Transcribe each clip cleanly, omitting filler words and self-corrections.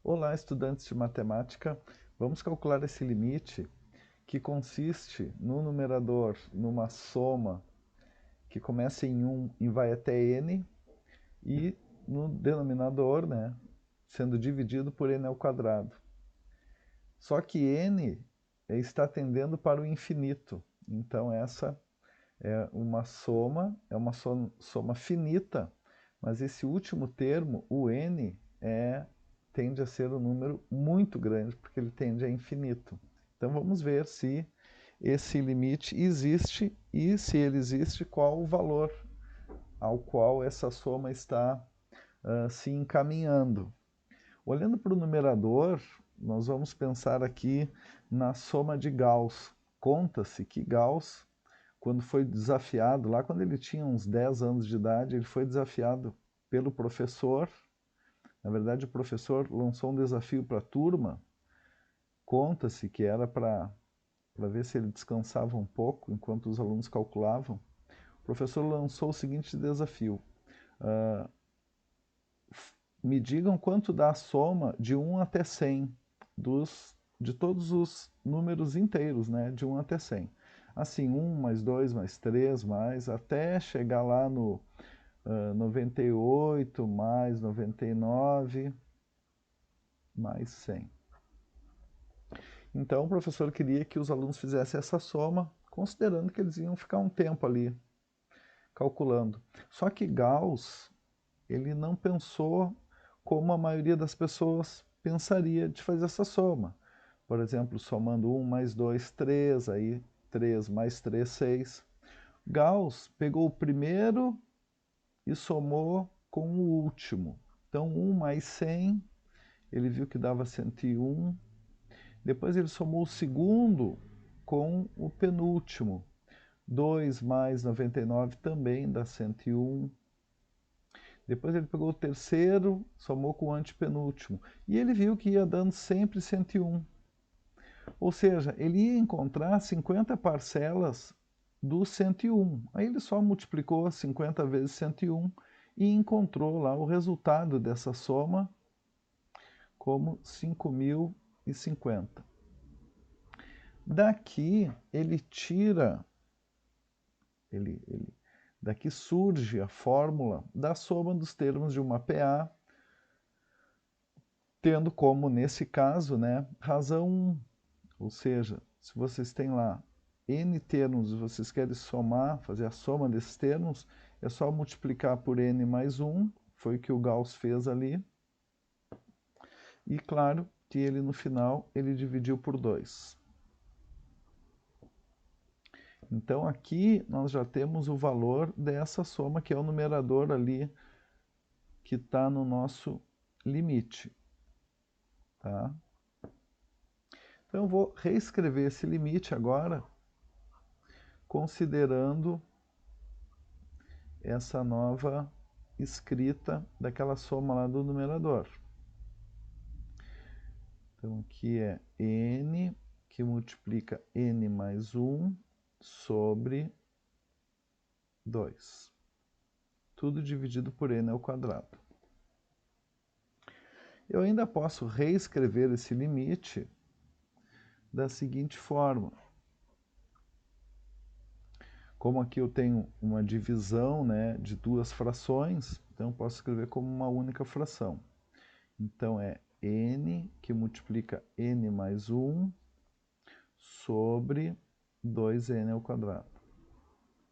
Olá, estudantes de matemática. Vamos calcular esse limite que consiste no numerador, numa soma que começa em 1 e vai até n, e no denominador, né, sendo dividido por n ao quadrado. Só que n está tendendo para o infinito, então essa é uma soma finita, mas esse último termo, o n, tende a ser um número muito grande, porque ele tende a infinito. Então vamos ver se esse limite existe e, se ele existe, qual o valor ao qual essa soma está se encaminhando. Olhando para o numerador, nós vamos pensar aqui na soma de Gauss. Conta-se que Gauss, quando foi desafiado, lá quando ele tinha uns 10 anos de idade, ele foi desafiado pelo professor. Na verdade, o professor lançou um desafio para a turma. Conta-se que era para ver se ele descansava um pouco enquanto os alunos calculavam. O professor lançou o seguinte desafio: me digam quanto dá a soma de 1 até 100 de todos os números inteiros, né? De 1 até 100. Assim, 1 mais 2 mais 3 mais, até chegar lá no 98 mais 99 mais 100. Então o professor queria que os alunos fizessem essa soma, considerando que eles iam ficar um tempo ali calculando. Só que Gauss, ele não pensou como a maioria das pessoas pensaria de fazer essa soma. Por exemplo, somando 1 mais 2, 3, aí 3 mais 3, 6. Gauss pegou o primeiro e somou com o último. Então 1 mais 100, ele viu que dava 101. Depois ele somou o segundo com o penúltimo. 2 mais 99 também dá 101. Depois ele pegou o terceiro, somou com o antepenúltimo. E ele viu que ia dando sempre 101. Ou seja, ele ia encontrar 50 parcelas do 101. Aí ele só multiplicou 50 vezes 101 e encontrou lá o resultado dessa soma como 5.050. Daqui ele tira, daqui surge a fórmula da soma dos termos de uma PA, tendo como, nesse caso, né, razão 1. Ou seja, se vocês têm lá n termos e vocês querem somar, fazer a soma desses termos, é só multiplicar por n mais 1, foi o que o Gauss fez ali. E claro que ele, no final, ele dividiu por 2. Então aqui nós já temos o valor dessa soma, que é o numerador ali que está no nosso limite. Tá? Então eu vou reescrever esse limite agora, considerando essa nova escrita daquela soma lá do numerador. Então aqui é n, que multiplica n mais 1 sobre 2. Tudo dividido por n ao quadrado. Eu ainda posso reescrever esse limite da seguinte forma. Como aqui eu tenho uma divisão, né, de duas frações, então eu posso escrever como uma única fração. Então é n, que multiplica n mais 1 sobre 2n ao quadrado.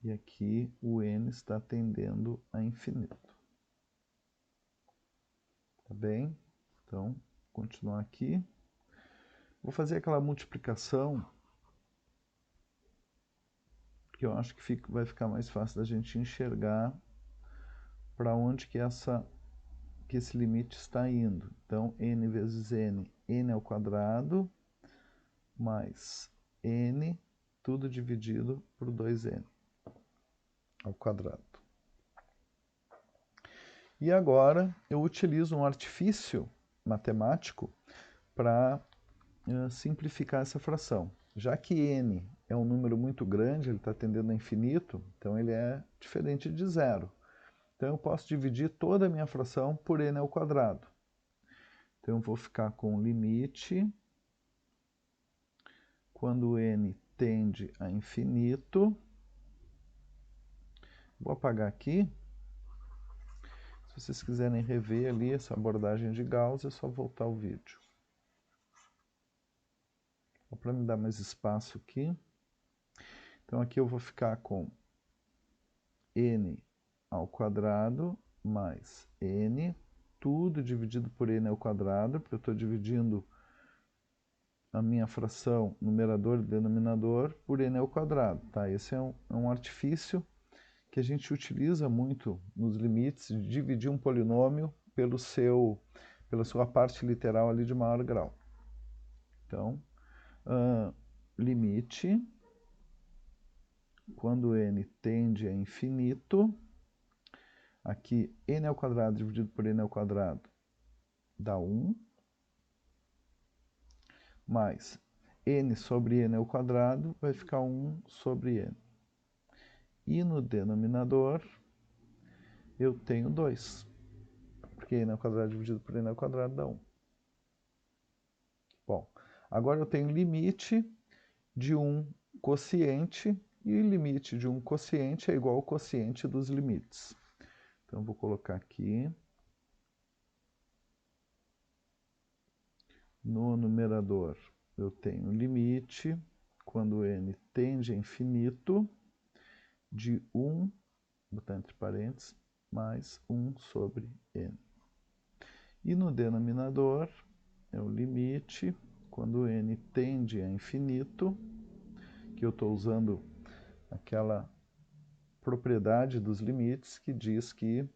E aqui o n está tendendo a infinito. Tá bem? Então, continuar aqui. Vou fazer aquela multiplicação, que eu acho que vai ficar mais fácil da gente enxergar para onde que esse limite está indo. Então, n vezes n, n ao quadrado, mais n, tudo dividido por 2n ao quadrado. E agora eu utilizo um artifício matemático para simplificar essa fração. Já que n é um número muito grande, ele está tendendo a infinito, então ele é diferente de zero. Então eu posso dividir toda a minha fração por n ao quadrado. Então, eu vou ficar com o limite quando n tende a infinito. Vou apagar aqui. Se vocês quiserem rever ali essa abordagem de Gauss, é só voltar o vídeo. Para me dar mais espaço aqui. Então, aqui eu vou ficar com n ao quadrado mais n, tudo dividido por n ao quadrado, porque eu estou dividindo a minha fração numerador e denominador por n ao quadrado. Tá? Esse é um artifício que a gente utiliza muito nos limites de dividir um polinômio pela sua parte literal ali de maior grau. Então, limite, quando n tende a infinito, aqui n ao quadrado dividido por n ao quadrado dá 1, mais n sobre n ao quadrado vai ficar 1 sobre n. E no denominador eu tenho 2, porque n ao quadrado dividido por n ao quadrado dá 1. Bom, agora eu tenho limite de um quociente, e o limite de um quociente é igual ao quociente dos limites. Então, eu vou colocar aqui. No numerador, eu tenho limite, quando n tende a infinito, de 1, vou botar entre parênteses, mais 1 sobre n. E no denominador, é o limite, quando n tende a infinito, que eu estou usando aquela propriedade dos limites que diz que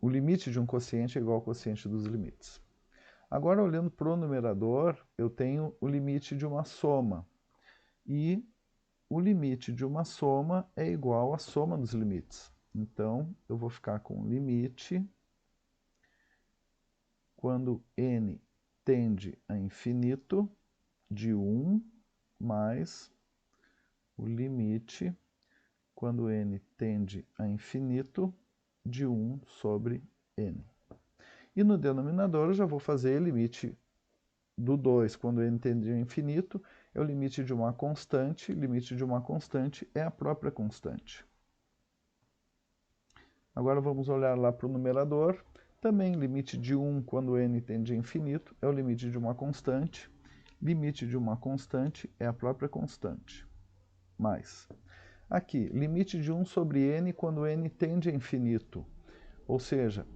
o limite de um quociente é igual ao quociente dos limites. Agora, olhando para o numerador, eu tenho o limite de uma soma. E o limite de uma soma é igual à soma dos limites. Então, eu vou ficar com o limite quando n tende a infinito de 1 mais o limite quando n tende a infinito de 1 sobre n. E no denominador eu já vou fazer limite do 2 quando n tende a infinito, é o limite de uma constante, limite de uma constante é a própria constante. Agora vamos olhar lá para o numerador, também limite de 1 quando n tende a infinito é o limite de uma constante, limite de uma constante é a própria constante. Mais, aqui, limite de 1 sobre n quando n tende a infinito, ou seja,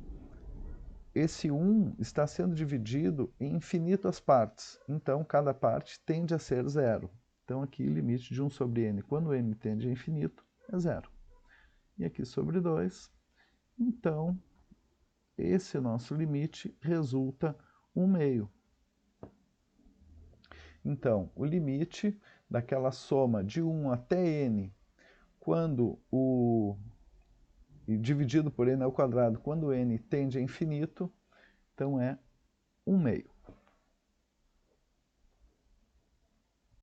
esse 1 está sendo dividido em infinitas partes, então cada parte tende a ser zero. Então aqui limite de 1 sobre n quando n tende a infinito é zero. E aqui sobre 2, então esse nosso limite resulta 1/2. Então o limite daquela soma de 1 até n, dividido por n ao quadrado, quando n tende a infinito, então é 1/2.